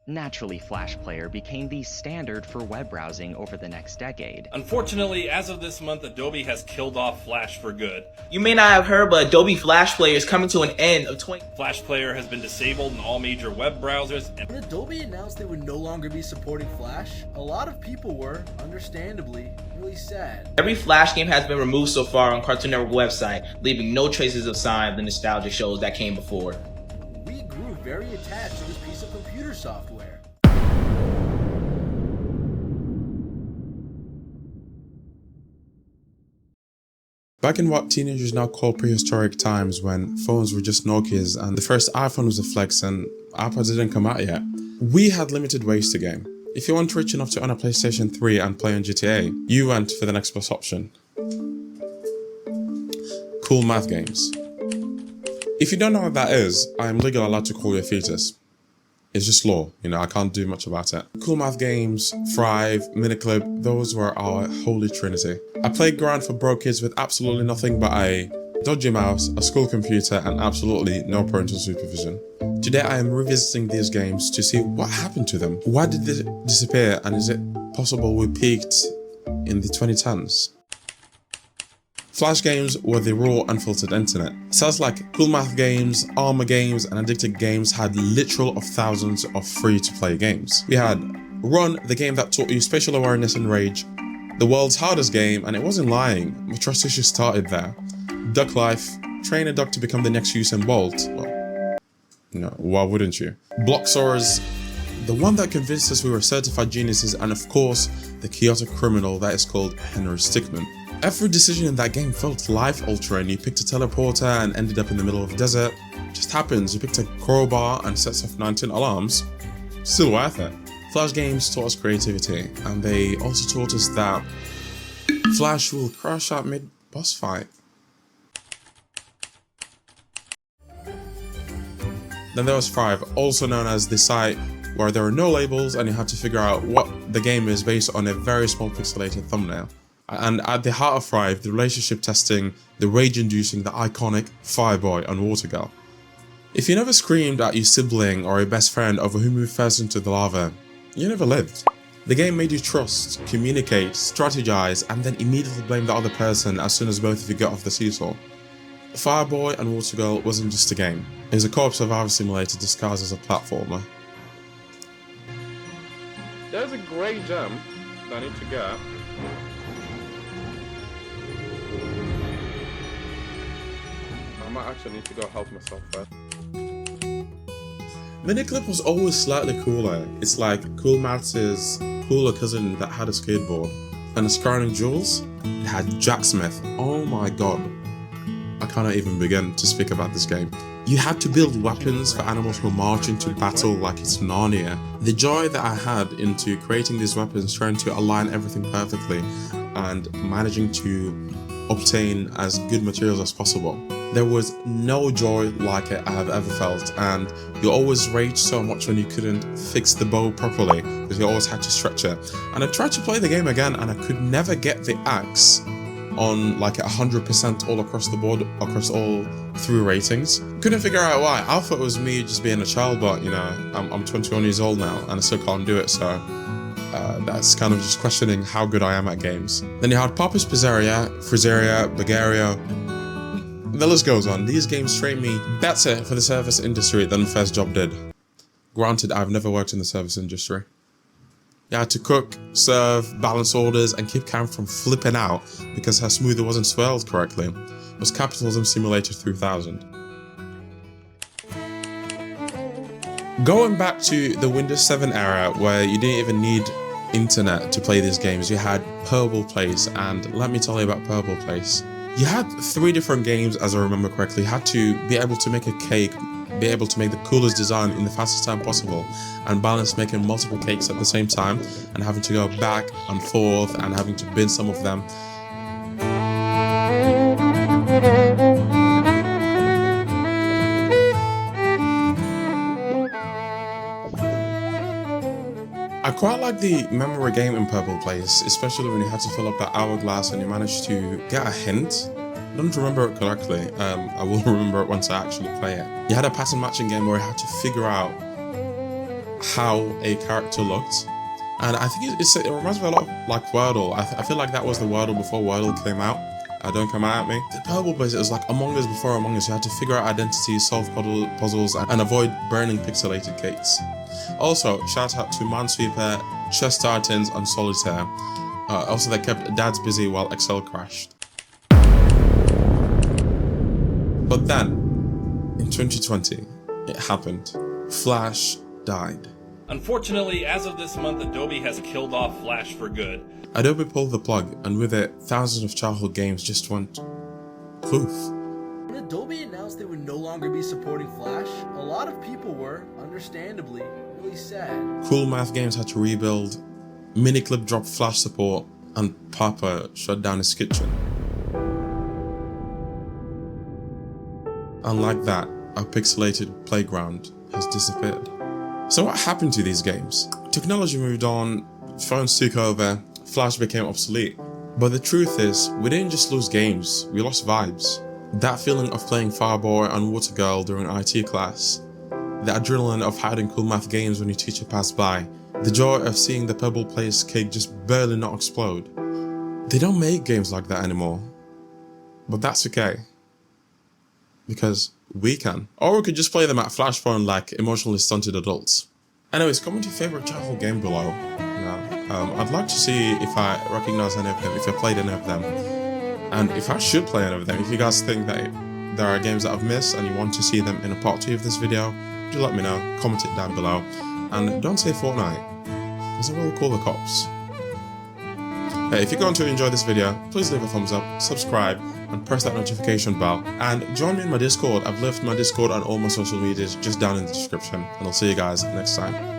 Naturally, Flash Player became the standard for web browsing over the next decade. Unfortunately, as of this month, Adobe has killed off Flash for good. You may not have heard, but Adobe Flash Player is coming to an end of Flash Player has been disabled in all major web browsers. When Adobe announced they would no longer be supporting Flash, a lot of people were, understandably, really sad. Every Flash game has been removed so far on Cartoon Network website, leaving no traces of sign of the nostalgic shows that came before. We grew very attached to this piece of computer software. Back in what teenagers now call prehistoric times, when phones were just Nokias and the first iPhone was a flex and iPods didn't come out yet, we had limited ways to game. If you weren't rich enough to own a PlayStation 3 and play on GTA, you went for the next best option. Coolmath games. If you don't know what that is, I am legally allowed to call you a fetus. It's just law, I can't do much about it. Coolmath games, Thrive, Miniclip, those were our holy trinity. I played ground for broke kids with absolutely nothing but a dodgy mouse, a school computer, and absolutely no parental supervision. Today I am revisiting these games to see what happened to them. Why did they disappear, and is it possible we peaked in the 2010s? Flash games were the raw, unfiltered internet. Sites like Coolmath games, Armor games, and Addicted games had literal of thousands of free-to-play games. We had Run, the game that taught you spatial awareness and rage, the world's hardest game, and it wasn't lying, my trust issues started there. Duck Life, train a duck to become the next Usain Bolt. Well, why wouldn't you? Blocksaurus, the one that convinced us we were certified geniuses, and of course, the chaotic criminal that is called Henry Stickmin. Every decision in that game felt life-altering. You picked a teleporter and ended up in the middle of the desert. It just happens. You picked a crowbar and sets off 19 alarms. Still worth it. Flash games taught us creativity, and they also taught us that Flash will crash out mid-boss fight. Then there was Thrive, also known as the site where there are no labels and you have to figure out what the game is based on a very small pixelated thumbnail. And at the heart of Thrive, the relationship testing, the rage-inducing, the iconic Fireboy and Watergirl. If you never screamed at your sibling or your best friend over who moved first into the lava, you never lived. The game made you trust, communicate, strategize, and then immediately blame the other person as soon as both of you got off the seesaw. Fireboy and Watergirl wasn't just a game. It was a co-op survival simulator disguised as a platformer. There's a grey gem that I need to get. I might actually need to go help myself first. Miniclip was always slightly cooler. It's like Coolmath's cooler cousin that had a skateboard. And the Scarring Jewels, it had Jacksmith. Oh my god. I cannot even begin to speak about this game. You had to build weapons for animals who march into battle like it's Narnia. The joy that I had into creating these weapons, trying to align everything perfectly, and managing to obtain as good materials as possible. There was no joy like it I have ever felt, and you always raged so much when you couldn't fix the bow properly because you always had to stretch it. And I tried to play the game again and I could never get the axe on like 100% all across the board, across all 3 ratings. Couldn't figure out why. I thought it was me just being a child, but I'm 21 years old now and I still can't do it, so that's kind of just questioning how good I am at games. Then you had Papa's Pizzeria, Bulgaria. The list goes on. These games trained me better for the service industry than the first job did. Granted, I've never worked in the service industry. You had to cook, serve, balance orders, and keep Karen from flipping out because her smoothie wasn't swirled correctly. It was Capitalism Simulator 3000. Going back to the Windows 7 era where you didn't even need internet to play these games, you had Purble Place, and let me tell you about Purble Place. You had 3 different games, as I remember correctly. You had to be able to make a cake, be able to make the coolest design in the fastest time possible, and balance making multiple cakes at the same time, and having to go back and forth, and having to bin some of them. I quite like the memory game in Purble Place, especially when you had to fill up that hourglass and you managed to get a hint. I don't remember it correctly. I will remember it once I actually play it. You had a pattern matching game where you had to figure out how a character looked. And I think it reminds me a lot of like Wordle. I feel like that was the Wordle before Wordle came out. Don't come at me. The Purble Place, it was like Among Us before Among Us. You had to figure out identities, solve puzzles, and avoid burning pixelated gates. Also, shout out to Minesweeper, Chess Titans, and Solitaire. Also, they kept dads busy while Excel crashed. But then, in 2020, it happened. Flash died. Unfortunately, as of this month, Adobe has killed off Flash for good. Adobe pulled the plug, and with it, thousands of childhood games just went poof. When Adobe announced they would no longer be supporting Flash, a lot of people were, understandably, really sad. Coolmath games had to rebuild, Miniclip dropped Flash support, and Papa shut down his kitchen. And like that, our pixelated playground has disappeared. So what happened to these games? Technology moved on, phones took over, Flash became obsolete. But the truth is, we didn't just lose games, we lost vibes. That feeling of playing Fireboy and Watergirl during IT class, the adrenaline of hiding Coolmath games when your teacher passed by, the joy of seeing the Purble Place cake just barely not explode. They don't make games like that anymore. But that's okay. Because we can. Or we could just play them at Flashpoint like emotionally stunted adults. Anyways, comment your favorite childhood game below. I'd like to see if I recognize any of them, if I played any of them, and if I should play any of them. If you guys think that there are games that I've missed and you want to see them in a part 2 of this video, do let me know, comment it down below. And don't say Fortnite, because I will call the cops. Hey, if you're going to enjoy this video, please leave a thumbs up, subscribe, and press that notification bell. And join me in my Discord. I've left my Discord on all my social medias just down in the description. And I'll see you guys next time.